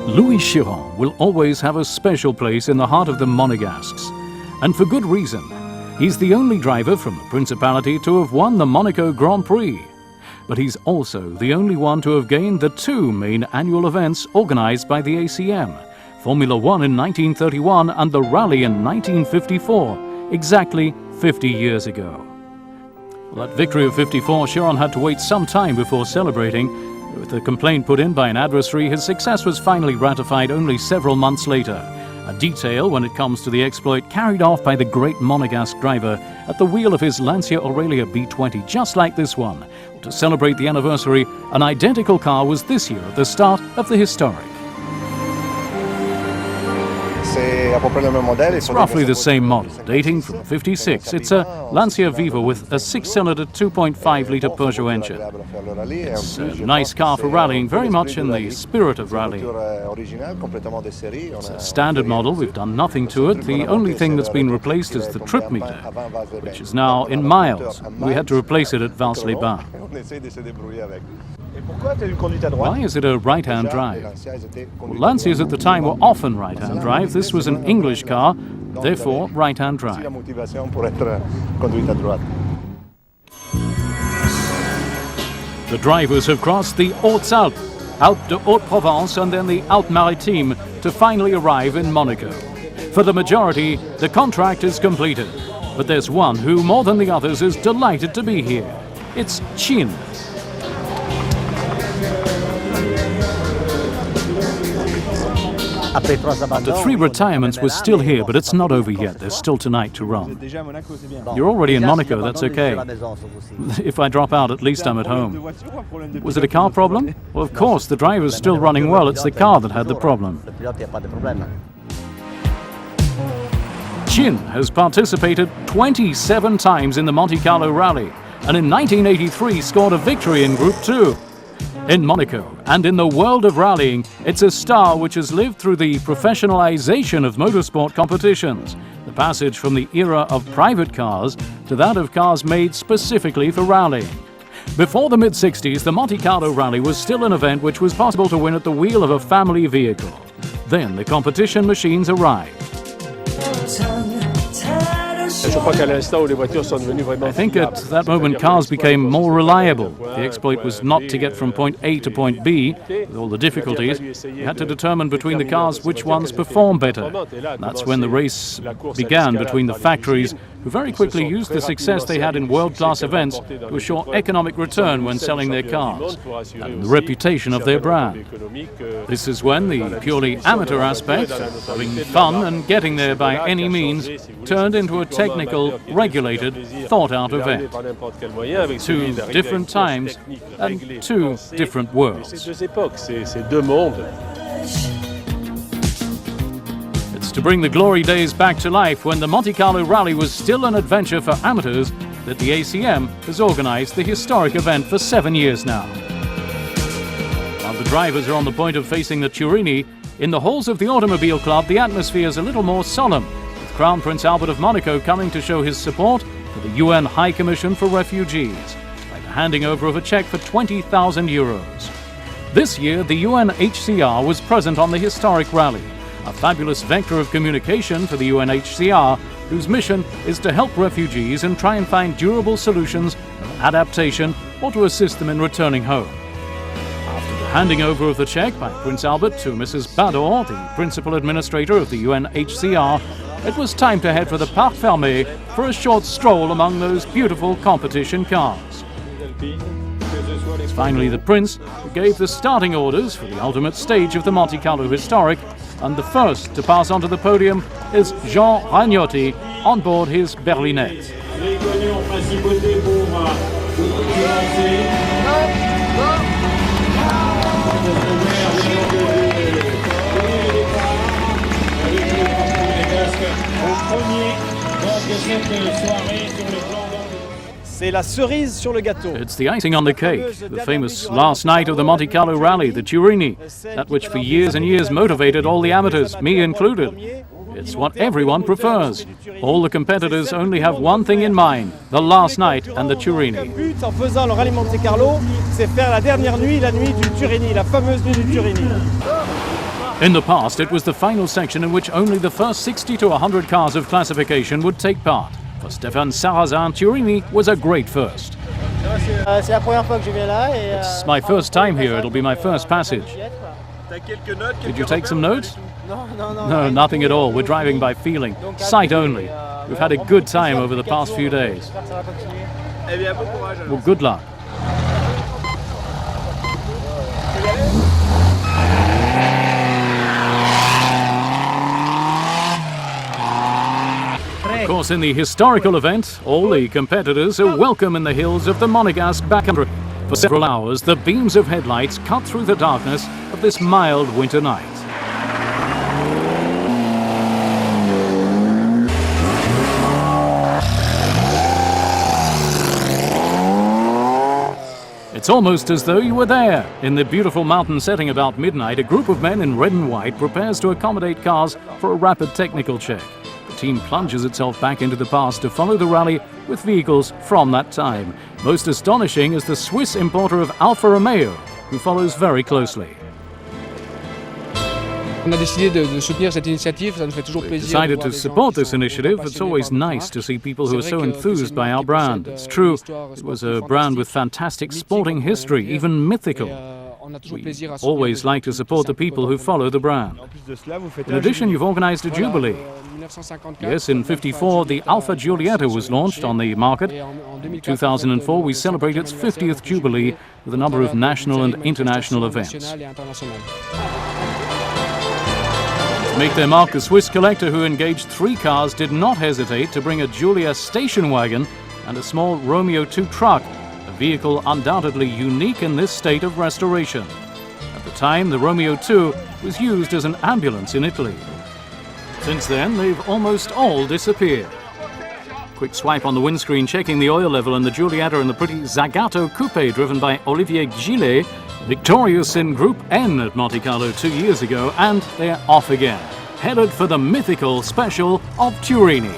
Louis Chiron will always have a special place in the heart of the Monegasques. And for good reason. He's the only driver from the Principality to have won the Monaco Grand Prix. But he's also the only one to have gained the two main annual events organized by the ACM, Formula One in 1931 and the Rally in 1954, exactly 50 years ago. Well, that victory of 54, Chiron had to wait some time before celebrating. With a complaint put in by an adversary, his success was finally ratified only several months later. A detail when it comes to the exploit carried off by the great Monegasque driver at the wheel of his Lancia Aurelia B20, just like this one. To celebrate the anniversary, an identical car was this year at the start of the historic. It's roughly the same model, dating from '56. It's a Lancia Viva with a 6-cylinder 2.5-litre Peugeot engine. It's a nice car for rallying, very much in the spirit of rallying. It's a standard model, we've done nothing to it. The only thing that's been replaced is the trip meter, which is now in miles. We had to replace it at Vals-les-Bains. Why is it a right-hand drive? Well, Lancias at the time were often right-hand drive. This was an English car, therefore right-hand drive. The drivers have crossed the Hautes-Alpes, Alpes de Haute-Provence and then the Alpes-Maritimes to finally arrive in Monaco. For the majority, the contract is completed. But there's one who, more than the others, is delighted to be here. It's Chin. After 3 retirements, we're still here, but it's not over yet. There's still tonight to run. You're already in Monaco, that's okay. If I drop out, at least I'm at home. Was it a car problem? Well, of course, the driver's still running well. It's the car that had the problem. Chin has participated 27 times in the Monte-Carlo Rally, and in 1983 scored a victory in Group 2. In Monaco and in the world of rallying, it's a star which has lived through the professionalization of motorsport competitions, the passage from the era of private cars to that of cars made specifically for rallying. Before the mid-60s, the Monte-Carlo Rally was still an event which was possible to win at the wheel of a family vehicle. Then the competition machines arrived. I think at that moment cars became more reliable. The exploit was not to get from point A to point B, with all the difficulties. You had to determine between the cars which ones perform better. That's when the race began between the factories, who very quickly used the success they had in world-class events to assure economic return when selling their cars, and the reputation of their brand. This is when the purely amateur aspect, having fun and getting there by any means, turned into a technical, regulated, thought-out event. 2 different times and 2 different worlds. It's to bring the glory days back to life when the Monte-Carlo Rally was still an adventure for amateurs that the ACM has organized the historic event for 7 years now. While the drivers are on the point of facing the Turini, in the halls of the Automobile Club the atmosphere is a little more solemn, with Crown Prince Albert of Monaco coming to show his support for the UN High Commission for Refugees by the handing over of a cheque for €20,000. This year the UNHCR was present on the historic rally, a fabulous vector of communication for the UNHCR, whose mission is to help refugees and try and find durable solutions of adaptation or to assist them in returning home. After the handing over of the cheque by Prince Albert to Mrs. Bador, the principal administrator of the UNHCR, it was time to head for the Parc Fermé for a short stroll among those beautiful competition cars. It's finally the Prince who gave the starting orders for the ultimate stage of the Monte-Carlo Historic, and the first to pass onto the podium is Jean Ragnotti on board his berlinette. It's the icing on the cake, the famous last night of the Monte-Carlo Rally, the Turini, that which for years and years motivated all the amateurs, me included. It's what everyone prefers. All the competitors only have one thing in mind, the last night and the Turini. Le but en faisant le rallye Monte-Carlo, c'est faire la dernière nuit, la nuit du Turini, la fameuse nuit du Turini. In the past, it was the final section in which only the first 60 to 100 cars of classification would take part. For Stéphane Sarrazin, Turini was a great first. It's my first time here, it'll be my first passage. Did you take some notes? No, nothing at all. We're driving by feeling, sight only. We've had a good time over the past few days. Well, good luck. Of course, in the historical event, all the competitors are welcome in the hills of the Monégasque backcountry. For several hours, the beams of headlights cut through the darkness of this mild winter night. It's almost as though you were there. In the beautiful mountain setting about midnight, a group of men in red and white prepares to accommodate cars for a rapid technical check. The team plunges itself back into the past to follow the rally with vehicles from that time. Most astonishing is the Swiss importer of Alfa Romeo, who follows very closely. We decided to support this initiative. It's always nice to see people who are so enthused by our brand. It's true, it was a brand with fantastic sporting history, even mythical. We always like to support the people who follow the brand. In addition, you've organized a jubilee. Yes, in '54, the Alfa Giulietta was launched on the market. In 2004, we celebrate its 50th jubilee with a number of national and international events. To make their mark, the Swiss collector who engaged 3 cars did not hesitate to bring a Giulia station wagon and a small Romeo 2 truck, a vehicle undoubtedly unique in this state of restoration. At the time, the Romeo 2 was used as an ambulance in Italy. Since then, they've almost all disappeared. Quick swipe on the windscreen checking the oil level in the Giulietta and the pretty Zagato coupe driven by Olivier Gillet, victorious in Group N at Monte-Carlo 2 years ago, and they're off again, headed for the mythical Special of Turini.